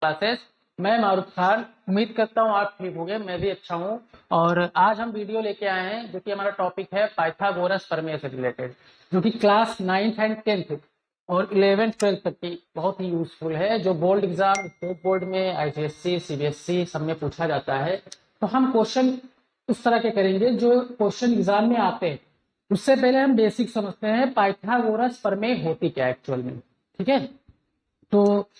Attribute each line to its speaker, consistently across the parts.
Speaker 1: Classes. मैं मारूफ खान, उम्मीद करता हूँ आप ठीक होंगे, मैं भी अच्छा हूँ। और आज हम वीडियो लेके आए हैं जो कि हमारा टॉपिक है पाइथागोरस प्रमेय से रिलेटेड, जो कि क्लास 9th एंड 10th और 11th 12th तक की बहुत ही यूजफुल है, जो बोर्ड एग्जाम, स्टेट बोर्ड में, आईसीएससी, सीबीएसई सब में पूछा जाता है। तो हम क्वेश्चन उस तरह के करेंगे जो क्वेश्चन एग्जाम में आते हैं। उससे पहले हम बेसिक समझते हैं पाइथागोरस प्रमेय होती क्या एक्चुअल में। ठीक है, तो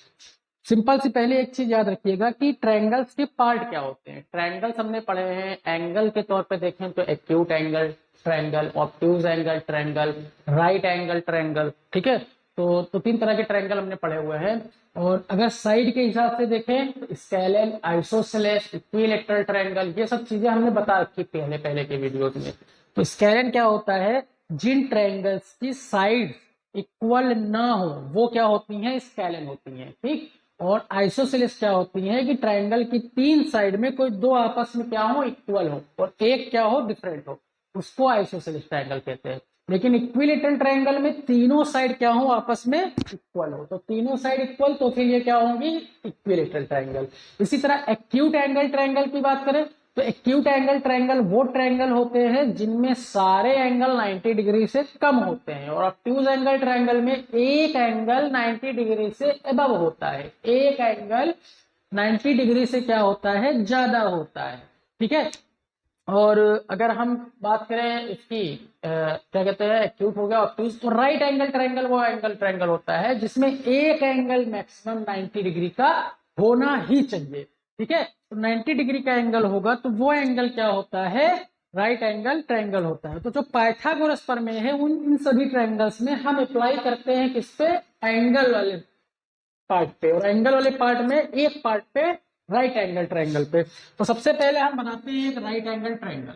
Speaker 1: सिंपल सी पहले एक चीज याद रखिएगा कि ट्रायंगल्स के पार्ट क्या होते हैं। ट्रायंगल्स हमने पढ़े हैं, एंगल के तौर पे देखें तो acute angle triangle, obtuse angle triangle, right angle triangle. ठीक है, तो तीन तरह के ट्रायंगल हमने पढ़े हुए हैं। और अगर साइड के हिसाब से देखें तो स्केलन, आइसोसेलेस, इक्विलैटरल ट्रायंगल, ये सब चीजें हमने बता रखी पहले पहले के वीडियोस में। तो स्केलन क्या होता है, जिन ट्रायंगल्स की साइड इक्वल ना हो वो क्या होती हैं, स्केलन होती हैं। ठीक, और आइसोसेलेस क्या होती है कि ट्रायंगल की तीन साइड में कोई दो आपस में क्या हो, इक्वल हो, और एक क्या हो, डिफरेंट हो, उसको आइसोसेलेस ट्रायंगल कहते हैं। लेकिन इक्विलैटरल ट्रायंगल में तीनों साइड क्या हो, आपस में इक्वल हो, तो तीनों साइड इक्वल, तो फिर ये क्या होंगी, इक्विलैटरल ट्रायंगल। इसी तरह एक्यूट एंगल ट्रायंगल की बात करें तो एक्यूट एंगल ट्रायंगल वो ट्रायंगल होते हैं जिनमें सारे एंगल 90 डिग्री से कम होते हैं, और ऑब्ट्यूज एंगल ट्रायंगल में एक एंगल 90 डिग्री से अबव होता है, एक एंगल 90 डिग्री से क्या होता है, ज्यादा होता है। ठीक है, और अगर हम बात करें इसकी क्या कहते हैं, एक्यूट हो गया, ऑब्ट्यूज, तो राइट एंगल ट्रायंगल वो एंगल ट्रायंगल होता है जिसमें एक एंगल मैक्सिमम 90 डिग्री का होना ही चाहिए। ठीक है, तो 90 डिग्री का एंगल होगा तो वो एंगल क्या होता है, राइट एंगल ट्रायंगल होता है। तो जो पाइथागोरस प्रमेय है उन इन सभी ट्रायंगल्स में हम अप्लाई करते हैं किस पे, एंगल वाले पार्ट पे, और एंगल वाले पार्ट में एक पार्ट पे राइट एंगल ट्रायंगल पे। तो सबसे पहले हम बनाते हैं एक राइट एंगल ट्रायंगल।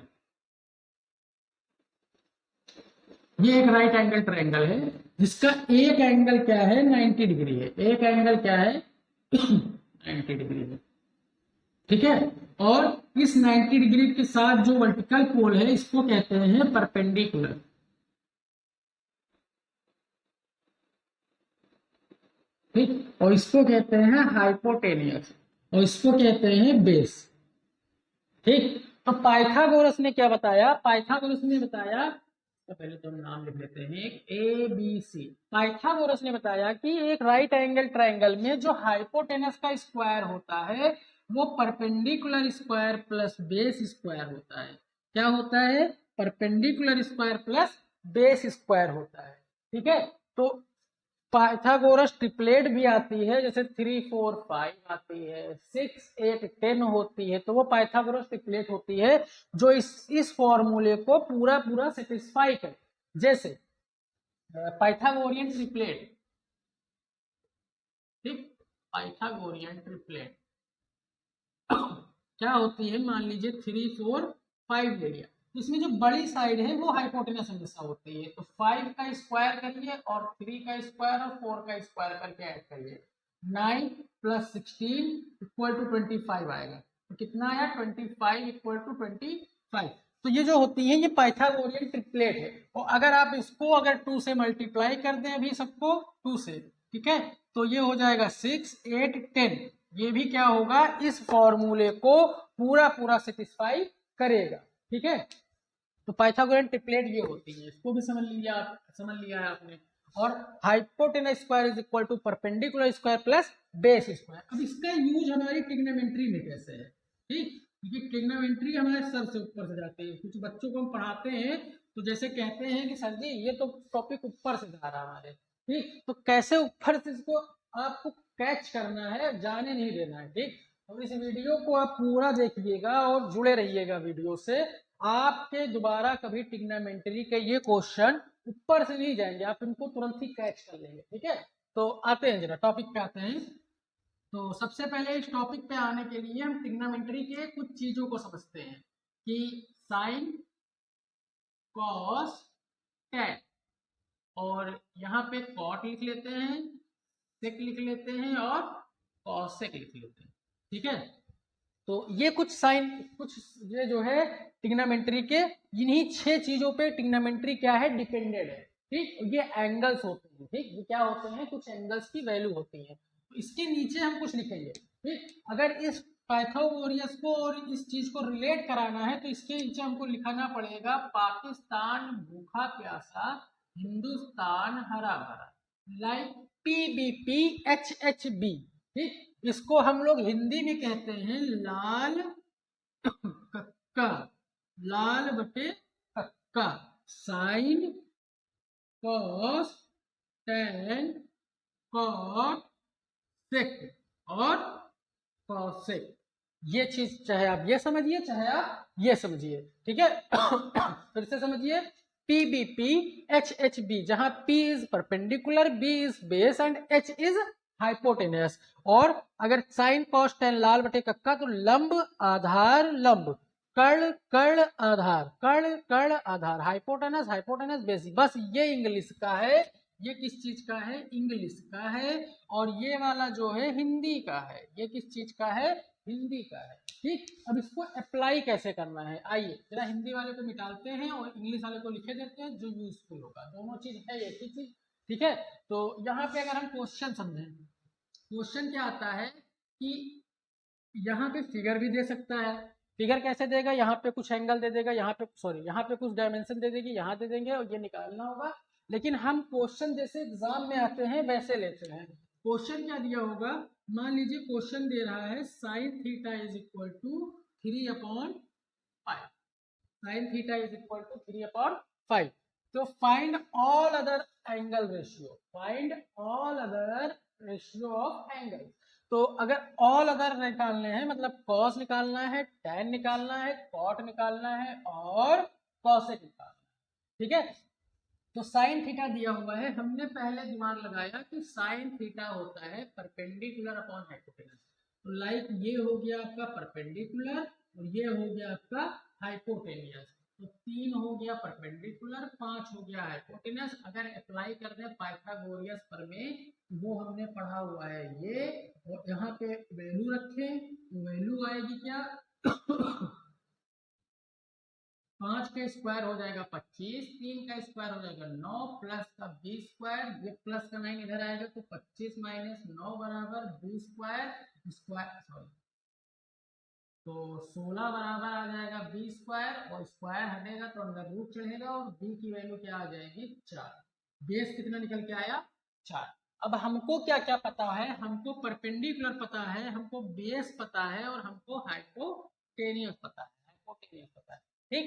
Speaker 1: ये एक राइट एंगल ट्रायंगल है जिसका एक एंगल क्या है, 90 डिग्री है, एक एंगल क्या है 90 डिग्री है। ठीक है, और इस 90 डिग्री के साथ जो वर्टिकल पोल है इसको कहते हैं परपेंडिकुलर। ठीक, और इसको कहते हैं हाइपोटेनियस, और इसको कहते हैं बेस। ठीक, तो पाइथागोरस ने क्या बताया, पाइथागोरस ने बताया, तो पहले तो हम नाम लिख लेते हैं, एक ए बी सी। पाइथागोरस ने बताया कि एक राइट एंगल ट्रायंगल में जो हाइपोटेनस का स्क्वायर होता है वो perpendicular square plus base square होता है। क्या होता है, perpendicular square plus base square होता है। ठीक है, तो पाइथागोरस ट्रिपलेट भी आती है, जैसे 3 4 5 आती है, 6 8 10 होती है, तो वो पाइथागोरस ट्रिपलेट होती है जो इस फॉर्मूले को पूरा पूरा सेटिस्फाई करे। जैसे पाइथागोरियन ट्रिपलेट, ठीक, पाइथागोरियन ट्रिपलेट क्या होती है, मान लीजिए 3 4 5 ले लिया, इसमें जो बड़ी साइड है वो हाइपोटेनस हमेशा होती है, तो 5 का स्क्वायर करिए और 3 का स्क्वायर और 4 का स्क्वायर करके ऐड करिए, 9 प्लस 16 इक्वल टू 25 आएगा। तो कितना आया, 25 इक्वल टू 25। तो ये जो होती है ये पाइथागोरियन ट्रिपलेट है, और अगर आप इसको अगर 2 से मल्टीप्लाई कर दें अभी सबको 2 से, ठीक है, तो ये हो जाएगा 6 8 10। ये भी क्या होगा, इस फॉर्मूले को पूरा पूरा सेटिस्फाई करेगा। ठीक है, तो पाइथागोरियन ट्रिपलेट ये होती है, इसको भी समझ लिया, आप समझ लिया है आपने। और hypotenuse square is equal to perpendicular square plus base square. अब इसका यूज हमारी ट्रिग्नोमेट्री में कैसे है, ठीक, क्योंकि ट्रिग्नोमेट्री हमारे सर से ऊपर से जाती है, कुछ बच्चों को हम पढ़ाते हैं तो जैसे कहते हैं कि सर जी ये तो टॉपिक ऊपर से जा रहा है हमारे, ठीक, तो कैसे ऊपर से इसको आपको कैच करना है, जाने नहीं देना है। ठीक, तो इस वीडियो को आप पूरा देखिएगा और जुड़े रहिएगा वीडियो से, आपके दोबारा कभी ट्रिग्नोमेट्री के ये क्वेश्चन ऊपर से नहीं जाएंगे, आप इनको तुरंत ही कैच कर लेंगे। ठीक है, तो आते हैं जरा टॉपिक पे आते हैं। तो सबसे पहले इस टॉपिक पे आने के लिए हम ट्रिग्नोमेट्री के कुछ चीजों को समझते हैं कि साइन, कॉस, टैन, और यहाँ पे कॉट लिख लेते हैं, सेक लिख लेते हैं और कॉसेक लिख लेते हैं। ठीक है, तो ये कुछ साइन, कुछ ये जो है ट्रिग्नोमेट्री के, इन्हीं 6 चीजों पे ट्रिग्नोमेट्री क्या है, डिपेंडेड है। ठीक, ये एंगल्स होते हैं, ठीक, ये क्या होते हैं, कुछ एंगल्स की वैल्यू होती है। तो इसके नीचे हम कुछ लिखेंगे, ठीक। अगर इस पाइथागोरस को और इस चीज को रिलेट कराना है तो इसके नीचे हमको लिखाना पड़ेगा पाकिस्तान भूखा प्यासा, हिंदुस्तान हरा भरा, लाइक PBPHHB, ठीक। इसको हम लोग हिंदी में कहते हैं लाल कक्का, लाल बटे कक्का, sine cos tan cot sec और कॉसेक। ये चीज चाहे आप ये समझिए चाहे आप ये समझिए, ठीक है। फिर से समझिए, PBPHHB, जहां P is perpendicular, B is base and H is hypotenuse. और अगर साइन कॉस टेन लाल बटे कक्का तो लंब आधार लंब, कर्ण कर्ण आधार, कर्ण कर्ण आधार, हाइपोटेनस हाइपोटेनस बेस। बस ये इंग्लिश का है, ये किस चीज का है, इंग्लिश का है। और ये वाला जो है हिंदी का है, ये किस चीज का है, हिंदी का है, ठीक। अब इसको अप्लाई कैसे करना है, आइए जरा हिंदी वाले को निकालते हैं और इंग्लिश वाले को लिखे देते हैं, जो यूजफुल होगा। दोनों चीज है एक ही चीज, ठीक है। तो यहाँ पे अगर हम क्वेश्चन समझें, क्वेश्चन क्या आता है कि यहाँ पे फिगर भी दे सकता है। फिगर कैसे देगा, यहाँ पे कुछ एंगल दे देगा, यहाँ पे सॉरी यहाँ पे कुछ डायमेंशन दे देगी, यहाँ दे देंगे और ये निकालना होगा। लेकिन हम क्वेश्चन जैसे एग्जाम में आते हैं वैसे लेते हैं। क्वेश्चन क्या दिया होगा, मान लीजिए क्वेश्चन दे रहा है sine theta is equal to 3/5, sine theta is equal to 3/5। तो find all other angle ratio, find all other ratio of angle. तो अगर ऑल अदर निकालने हैं मतलब कॉस निकालना है, टैन निकालना है, कॉट निकालना है और कॉसेक निकालना है, ठीक है। तो साइन थीटा दिया हुआ है, हमने पहले दिमाग लगाया कि साइन थीटा होता है परपेंडिकुलर अपॉन हाइपोटेनस। तो लाइक ये हो गया आपका परपेंडिकुलर और ये हो गया आपका हाइपोटेनियस। तो 3 हो गया परपेंडिकुलर, 5 हो गया हाइपोटेनस। अगर अप्लाई कर दें पाइथागोरस प्रमेय, वो हमने पढ़ा हुआ है ये, और यहाँ पे वैल्यू रखें तो वैल्यू आएगी क्या 5 का स्क्वायर हो जाएगा 25, 3 का स्क्वायर हो जाएगा 9, प्लस का 20 स्क्वायर, ये प्लस का 9 इधर आएगा तो 25 माइनस 9 बराबर 20 स्क्वायर, स्क्वायर सॉरी तो 16 बराबर आ जाएगा 20 स्क्वायर, और स्क्वायर हटेगा तो अंदर रूट चढ़ेगा और b की वैल्यू क्या आ जाएगी 4। बेस कितना निकल के आया 4। अब हमको क्या क्या पता है, हमको परपेंडिकुलर पता है, हमको बेस पता है और हमको हाइपोटेनियस पता है, हाइपोटेनियस पता है, ठीक।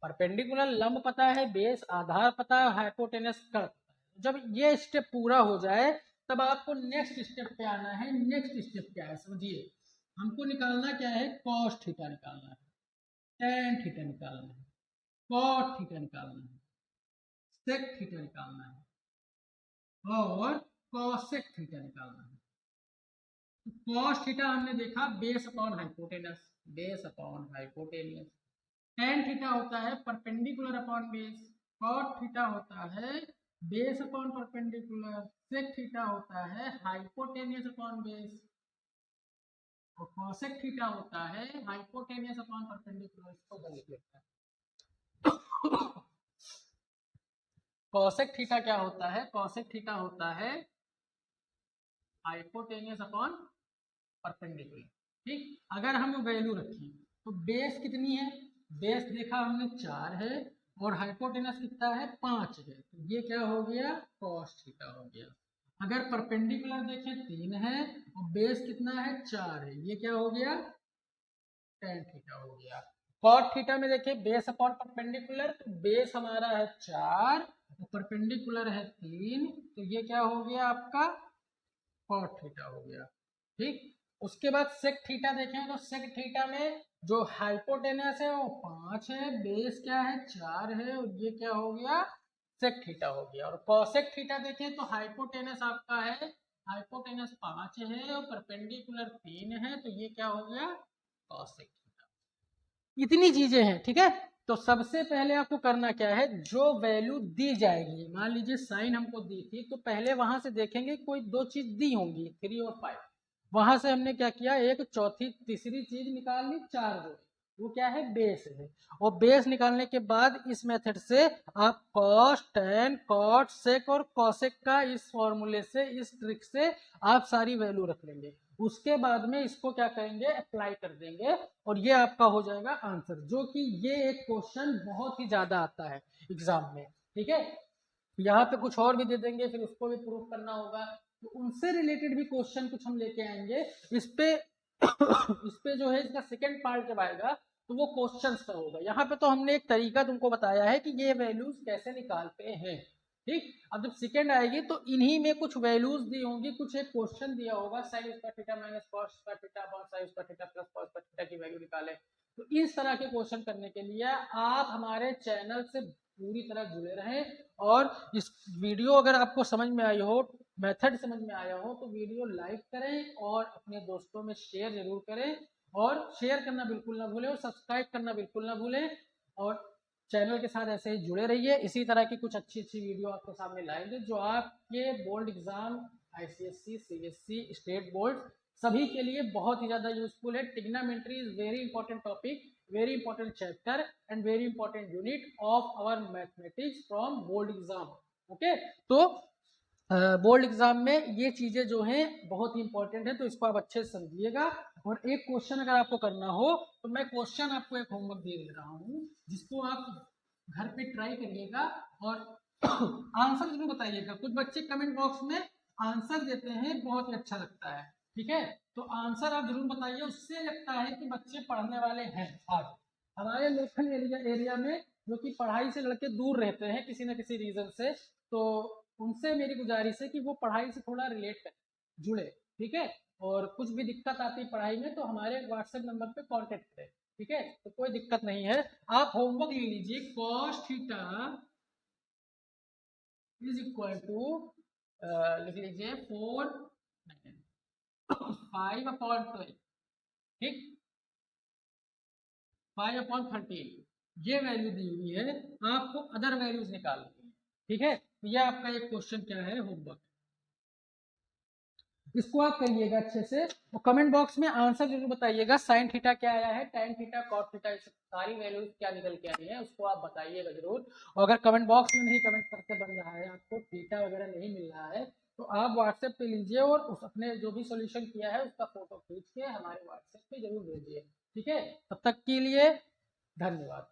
Speaker 1: परपेंडिकुलर लंब पता है, बेस आधार पता है, हाइपोटेनस कर्ण पता है। जब ये स्टेप पूरा हो जाए तब आपको नेक्स्ट स्टेप पे आना है। नेक्स्ट स्टेप क्या है समझिए, हमको निकालना क्या है, कॉस थीटा निकालना है, टेन थीटा निकालना है, कॉट थीटा निकालना है, सेक थीटा निकालना है और कॉसेक थीटा निकालना है। कॉस थीटा हमने देखा base upon hypotenuse, base upon hypotenuse. Tan theta होता है perpendicular upon base, cot theta होता है base upon perpendicular, sec theta होता है हाइपोटेनियस अपॉन बेस, और कॉसेक थीटा होता है हाइपोटेनियस अपॉन परपेंडिकुलर। इसको उधर लिख लेते हैं। कॉसेक थीटा क्या होता है, कॉसेक थीटा होता है हाइपोटेनियस अपॉन परपेंडिकुलर, ठीक। अगर हम वैल्यू रखें तो बेस कितनी है, बेस देखा हमने 4 है और हाइपोटेनस कितना है 5 है, तो ये क्या हो गया कॉस थीटा हो गया। अगर परपेंडिकुलर देखें 3 है और बेस कितना है 4 है, ये क्या हो गया टेन थीटा हो गया। कॉट थीटा में देखिए बेस अपॉन परपेंडिकुलर, तो बेस हमारा है 4 और परपेंडिकुलर है 3, तो ये क्या हो गया आपका कॉट थीटा हो गया, ठीक। उसके बाद सेक थीटा देखें तो सेक थीटा में जो हाइपोटेनस है वो 5 है, बेस क्या है 4 है और ये क्या हो गया सेक थीटा हो गया। और कॉसेक थीटा देखें तो हाइपोटेनस आपका है, हाइपोटेनस 5 है और परपेंडिकुलर 3 है, तो ये क्या हो गया कॉसेक। इतनी चीजें हैं, ठीक है। तो सबसे पहले आपको करना क्या है, जो वैल्यू दी जाएगी, मान लीजिए साइन हमको दी थी तो पहले वहां से देखेंगे कोई दो चीज दी होंगी 3 और 5, वहां से हमने क्या किया एक चौथी तीसरी चीज निकाल ली 4 जोड़े, वो क्या है, बेस है। और बेस निकालने के बाद इस मेथड से आप कॉस, टेन, कॉट, सेक और कॉसेक का इस फॉर्मूले से, इस ट्रिक से आप सारी वैल्यू रख लेंगे। उसके बाद में इसको क्या करेंगे, अप्लाई कर देंगे और ये आपका हो जाएगा आंसर। जो कि ये एक क्वेश्चन बहुत ही ज्यादा आता है एग्जाम में, ठीक है। यहाँ पे कुछ और भी दे देंगे, फिर उसको भी प्रूव करना होगा, तो उनसे रिलेटेड भी क्वेश्चन कुछ हम लेके आएंगे। इस पे इस पे जो है इसका सेकेंड पार्ट जब आएगा तो वो क्वेश्चंस का होगा। यहाँ पे तो हमने एक तरीका तुमको बताया है कि ये वैल्यूज कैसे निकालते हैं, ठीक। अब जब सेकेंड आएगी तो इन्हीं में कुछ वैल्यूज दी होंगी, कुछ एक क्वेश्चन दिया होगा sine square theta minus cos square theta upon sine square theta plus cos square theta की वैल्यू निकाले। तो इस तरह के क्वेश्चन करने के लिए आप हमारे चैनल से पूरी तरह जुड़े रहें। और इस वीडियो अगर आपको समझ में आई हो, मेथड समझ में आया हो, तो वीडियो लाइक करें और अपने दोस्तों में शेयर जरूर करें। और शेयर करना बिल्कुल ना भूलें और सब्सक्राइब करना बिल्कुल ना भूलें। और चैनल के साथ ऐसे ही जुड़े रहिए। इसी तरह की कुछ अच्छी अच्छी वीडियो आपके सामने लाएंगे जो आपके board exam, ICSC, CBSE, state board सभी के लिए बहुत ही ज्यादा यूजफुल है। Trigonometry is very important topic, very important chapter and very important unit of our mathematics from board exam. Okay, तो बोर्ड एग्जाम में ये चीजें जो हैं बहुत ही इंपॉर्टेंट है, तो इसको आप अच्छे से समझिएगा। और एक क्वेश्चन अगर आपको करना हो तो मैं क्वेश्चन आपको एक होमवर्क दे दे रहा हूँ, जिसको आप घर पे ट्राई करिएगा और आंसर जरूर बताइएगा। कुछ बच्चे कमेंट बॉक्स में आंसर देते हैं, बहुत ही अच्छा लगता है, ठीक है। तो आंसर आप जरूर बताइए, उससे लगता है कि बच्चे पढ़ने वाले हैं। आज हमारे लोकल एरिया में जो कि पढ़ाई से लड़के दूर रहते हैं किसी न किसी रीजन से, तो उनसे मेरी गुजारिश है कि वो पढ़ाई से थोड़ा रिलेट करें, जुड़े, ठीक है। और कुछ भी दिक्कत आती है पढ़ाई में तो हमारे व्हाट्सएप नंबर पे कांटेक्ट करें, ठीक है। तो कोई दिक्कत नहीं है। आप होमवर्क ले लीजिए, cos theta is equal to, लिख लीजिए 5/12, ठीक, 5/13, ये वैल्यू दी हुई है। आपको अदर वैल्यूज निकालनी है, ठीक है। तो यह आपका एक क्वेश्चन क्या है, होमवर्क, इसको आप करिएगा अच्छे से। और कमेंट बॉक्स में आंसर जरूर बताइएगा, साइन थीटा क्या आया है, टैन थीटा, कॉट थीटा, सारी वैल्यूज क्या निकल के आई है, उसको आप बताइएगा जरूर। और अगर कमेंट बॉक्स में नहीं कमेंट करके बन रहा है, आपको थीटा वगैरह नहीं मिल रहा है, तो आप व्हाट्सएप पे लीजिए और उस अपने जो भी सोल्यूशन किया है उसका फोटो खींच के हमारे व्हाट्सएप पे जरूर भेजिए, ठीक है। तब तक के लिए धन्यवाद।